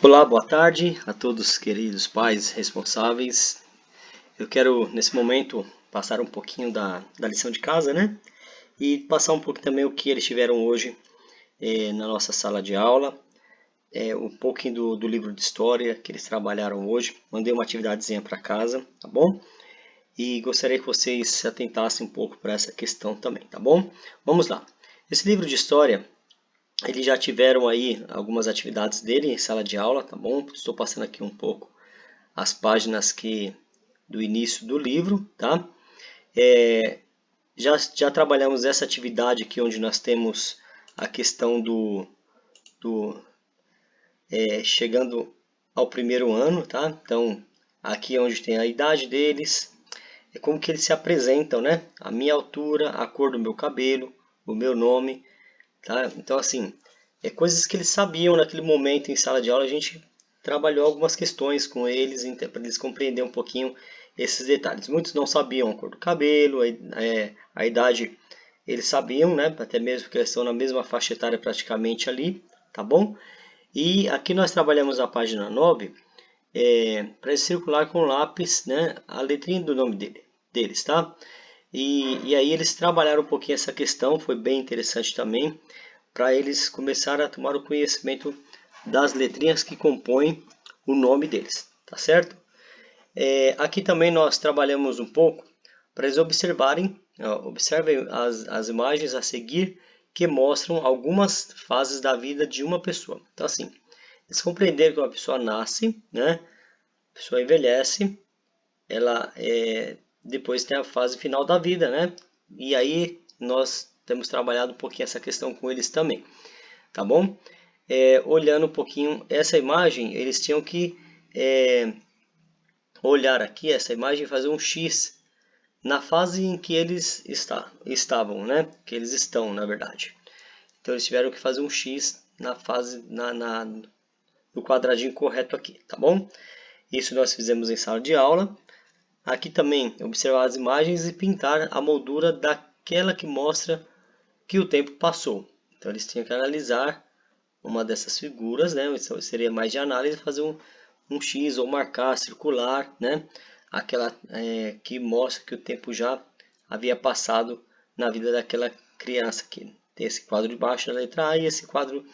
Olá, boa tarde a todos queridos pais responsáveis. Eu quero nesse momento passar um pouquinho da lição de casa, né? E passar um pouco também o que eles tiveram hoje na nossa sala de aula. Um pouquinho do livro de história que eles trabalharam hoje. Mandei uma atividadezinha para casa, tá bom? E gostaria que vocês se atentassem um pouco para essa questão também, tá bom? Vamos lá. Esse livro de história, eles já tiveram aí algumas atividades dele em sala de aula, tá bom? Estou passando aqui um pouco as páginas do início do livro, tá? Já trabalhamos essa atividade aqui onde nós temos a questão chegando ao primeiro ano, tá? Então, aqui é onde tem a idade deles, é como que eles se apresentam, né? A minha altura, a cor do meu cabelo, o meu nome, tá? Então, assim, coisas que eles sabiam naquele momento em sala de aula. A gente trabalhou algumas questões com eles para eles compreenderem um pouquinho esses detalhes. Muitos não sabiam a cor do cabelo, a idade eles sabiam, né? Até mesmo porque eles estão na mesma faixa etária praticamente ali, tá bom? E aqui nós trabalhamos a página 9 para circular com lápis, né? A letrinha do nome deles, tá? E aí eles trabalharam um pouquinho essa questão, foi bem interessante também, para eles começarem a tomar o conhecimento das letrinhas que compõem o nome deles, tá certo? Aqui também nós trabalhamos um pouco para eles observem as imagens a seguir que mostram algumas fases da vida de uma pessoa. Então assim, eles compreenderam que uma pessoa nasce, né? A pessoa envelhece, ela depois tem a fase final da vida, né? E aí nós temos trabalhado um pouquinho essa questão com eles também, tá bom? Olhando um pouquinho essa imagem, eles tinham que olhar aqui essa imagem e fazer um X na fase em que eles estavam, né? Que eles estão, na verdade. Então eles tiveram que fazer um X na fase no quadradinho correto aqui, tá bom? Isso nós fizemos em sala de aula. Aqui também observar as imagens e pintar a moldura daquela que mostra que o tempo passou. Então eles tinham que analisar uma dessas figuras, né? Então, seria mais de análise, fazer um X ou marcar, circular, né? Aquela que mostra que o tempo já havia passado na vida daquela criança aqui. Tem esse quadro de baixo na letra A e esse quadro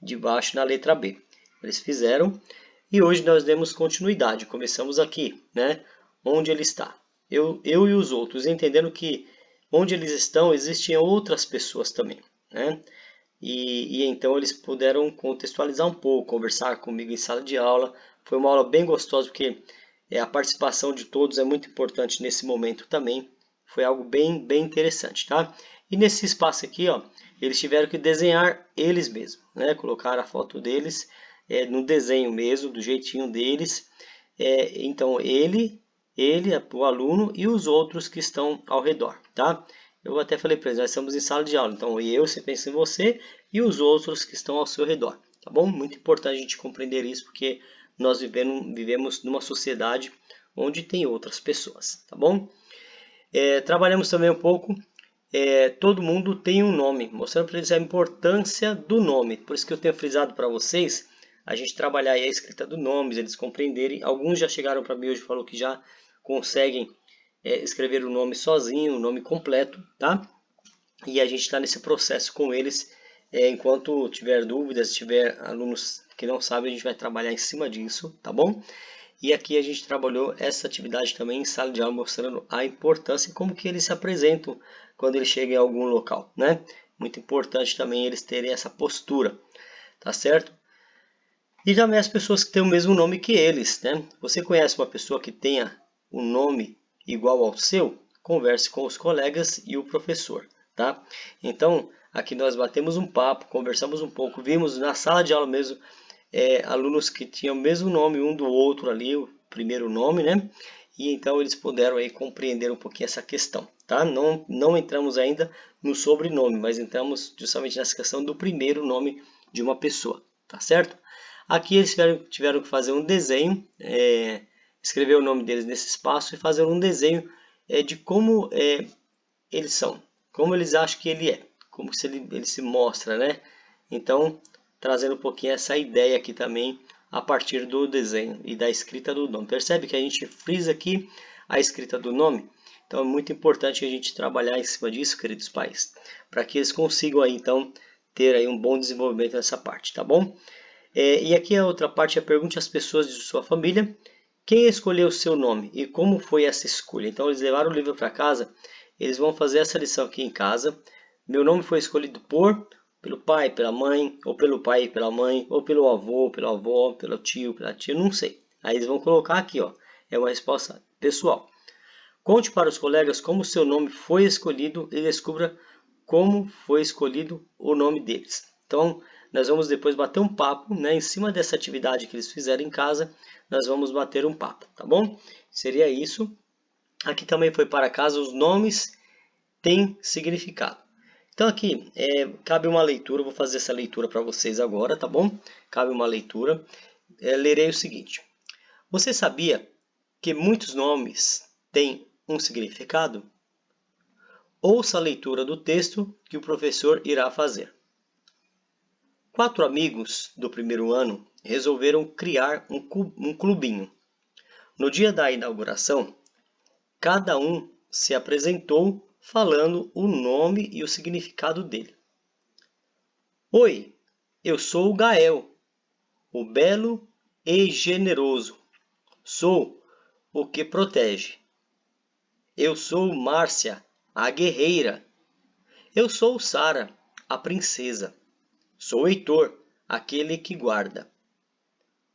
de baixo na letra B. Eles fizeram e hoje nós demos continuidade. Começamos aqui, né? Onde ele está. Eu e os outros, entendendo que onde eles estão existiam outras pessoas também, né? E então eles puderam contextualizar um pouco, conversar comigo em sala de aula. Foi uma aula bem gostosa, porque a participação de todos é muito importante nesse momento também. Foi algo bem interessante, tá? E nesse espaço aqui, ó, eles tiveram que desenhar eles mesmos, né? Colocar a foto deles no desenho mesmo, do jeitinho deles. Então o aluno e os outros que estão ao redor, tá? Eu até falei para eles, nós estamos em sala de aula, então você pensa em você e os outros que estão ao seu redor, tá bom? Muito importante a gente compreender isso, porque nós vivemos numa sociedade onde tem outras pessoas, tá bom? Trabalhamos também um pouco, todo mundo tem um nome, mostrando para eles a importância do nome, por isso que eu tenho frisado para vocês, a gente trabalhar aí a escrita do nome, eles compreenderem. Alguns já chegaram para mim hoje e falaram que já conseguem escrever o nome sozinho, o nome completo, tá? E a gente está nesse processo com eles. Enquanto tiver dúvidas, tiver alunos que não sabem, a gente vai trabalhar em cima disso, tá bom? E aqui a gente trabalhou essa atividade também em sala de aula, mostrando a importância e como que eles se apresentam quando eles chegam em algum local, né? Muito importante também eles terem essa postura, tá certo? E também as pessoas que têm o mesmo nome que eles, né? Você conhece uma pessoa que tenha um nome igual ao seu? Converse com os colegas e o professor, tá? Então, aqui nós batemos um papo, conversamos um pouco, vimos na sala de aula mesmo alunos que tinham o mesmo nome um do outro ali, o primeiro nome, né? E então eles puderam aí compreender um pouquinho essa questão, tá? Não entramos ainda no sobrenome, mas entramos justamente nessa questão do primeiro nome de uma pessoa, tá certo? Aqui eles tiveram que fazer um desenho, escrever o nome deles nesse espaço e fazer um desenho de como eles são, como eles acham que ele é, como se ele se mostra, né? Então, trazendo um pouquinho essa ideia aqui também a partir do desenho e da escrita do nome. Percebe que a gente frisa aqui a escrita do nome? Então é muito importante a gente trabalhar em cima disso, queridos pais, para que eles consigam aí, então ter aí um bom desenvolvimento nessa parte, tá bom? E aqui a outra parte é pergunte às pessoas de sua família quem escolheu o seu nome e como foi essa escolha. Então eles levaram o livro para casa, eles vão fazer essa lição aqui em casa. Meu nome foi escolhido pelo pai, pela mãe, ou pelo pai e pela mãe, ou pelo avô, pela avó, pelo tio, pela tia, não sei. Aí eles vão colocar aqui, ó, é uma resposta pessoal. Conte para os colegas como seu nome foi escolhido e descubra como foi escolhido o nome deles. Então, nós vamos depois bater um papo, né, em cima dessa atividade que eles fizeram em casa, nós vamos bater um papo, tá bom? Seria isso. Aqui também foi para casa, os nomes têm significado. Então aqui, cabe uma leitura, vou fazer essa leitura para vocês agora, tá bom? Cabe uma leitura. Lerei o seguinte. Você sabia que muitos nomes têm um significado? Ouça a leitura do texto que o professor irá fazer. 4 amigos do primeiro ano resolveram criar um clubinho. No dia da inauguração, cada um se apresentou falando o nome e o significado dele. Oi, eu sou o Gael, o belo e generoso. Sou o que protege. Eu sou Márcia, a guerreira. Eu sou Sara, a princesa. Sou Heitor, aquele que guarda.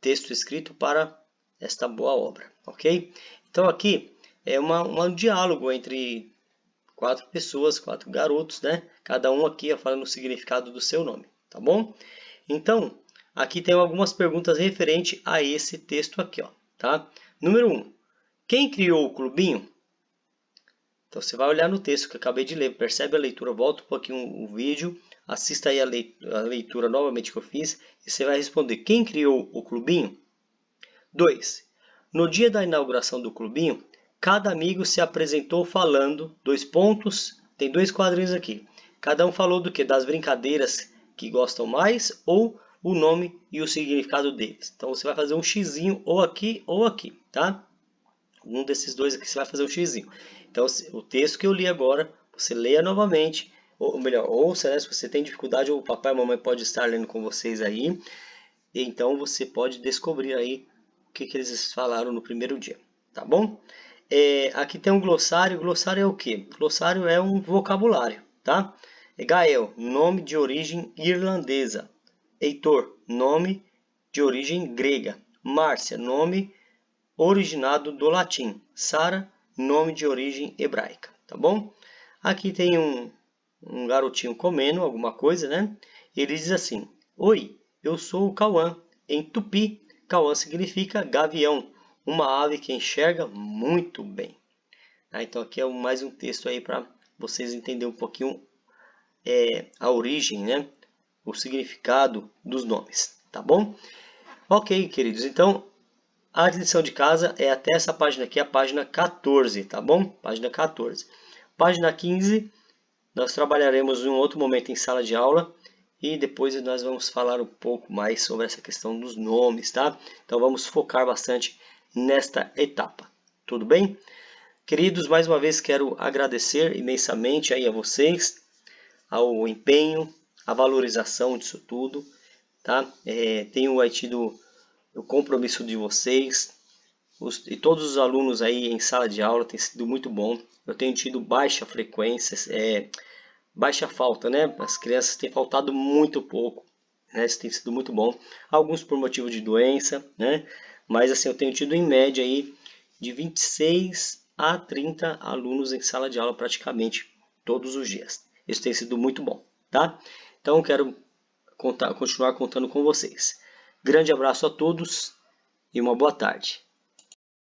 Texto escrito para esta boa obra, ok? Então aqui é um diálogo entre 4 pessoas, 4 garotos, né? Cada um aqui falando o significado do seu nome, tá bom? Então, aqui tem algumas perguntas referentes a esse texto aqui, ó, tá? Número 1. Quem criou o clubinho? Então, você vai olhar no texto que eu acabei de ler, percebe a leitura, volta um pouquinho o vídeo, assista aí a leitura novamente que eu fiz, e você vai responder, quem criou o clubinho? 2. No dia da inauguração do clubinho, cada amigo se apresentou falando, 2 pontos, tem 2 quadrinhos aqui. Cada um falou do que? Das brincadeiras que gostam mais ou o nome e o significado deles. Então você vai fazer um xizinho ou aqui, tá? Um desses dois aqui você vai fazer um xizinho. Então o texto que eu li agora, você leia novamente, ou melhor, ouça, né? Se você tem dificuldade, o papai e a mamãe pode estar lendo com vocês aí. Então você pode descobrir aí o que eles falaram no primeiro dia, tá bom? Aqui tem um glossário. Glossário é o quê? Glossário é um vocabulário, tá? Gael, nome de origem irlandesa. Heitor, nome de origem grega. Márcia, nome originado do latim. Sara, nome de origem hebraica, tá bom? Aqui tem um garotinho comendo alguma coisa, né? Ele diz assim, oi, eu sou o Cauã. Em tupi, Cauã significa gavião, uma ave que enxerga muito bem. Então aqui é mais um texto aí para vocês entenderem um pouquinho a origem, né? O significado dos nomes, tá bom? Ok, queridos, então a lição de casa é até essa página aqui, a página 14, tá bom? Página 14. Página 15, nós trabalharemos em um outro momento em sala de aula e depois nós vamos falar um pouco mais sobre essa questão dos nomes, tá? Então vamos focar bastante nesta etapa, tudo bem? Queridos, mais uma vez quero agradecer imensamente aí a vocês, ao empenho, a valorização disso tudo, tá? Tenho aí tido o compromisso de vocês e todos os alunos aí em sala de aula tem sido muito bom. Eu tenho tido baixa frequência, baixa falta, né? As crianças têm faltado muito pouco, né? Isso tem sido muito bom. Alguns por motivo de doença, né? Mas assim, eu tenho tido em média aí de 26 a 30 alunos em sala de aula praticamente todos os dias. Isso tem sido muito bom, tá? Então quero continuar contando com vocês. Grande abraço a todos e uma boa tarde.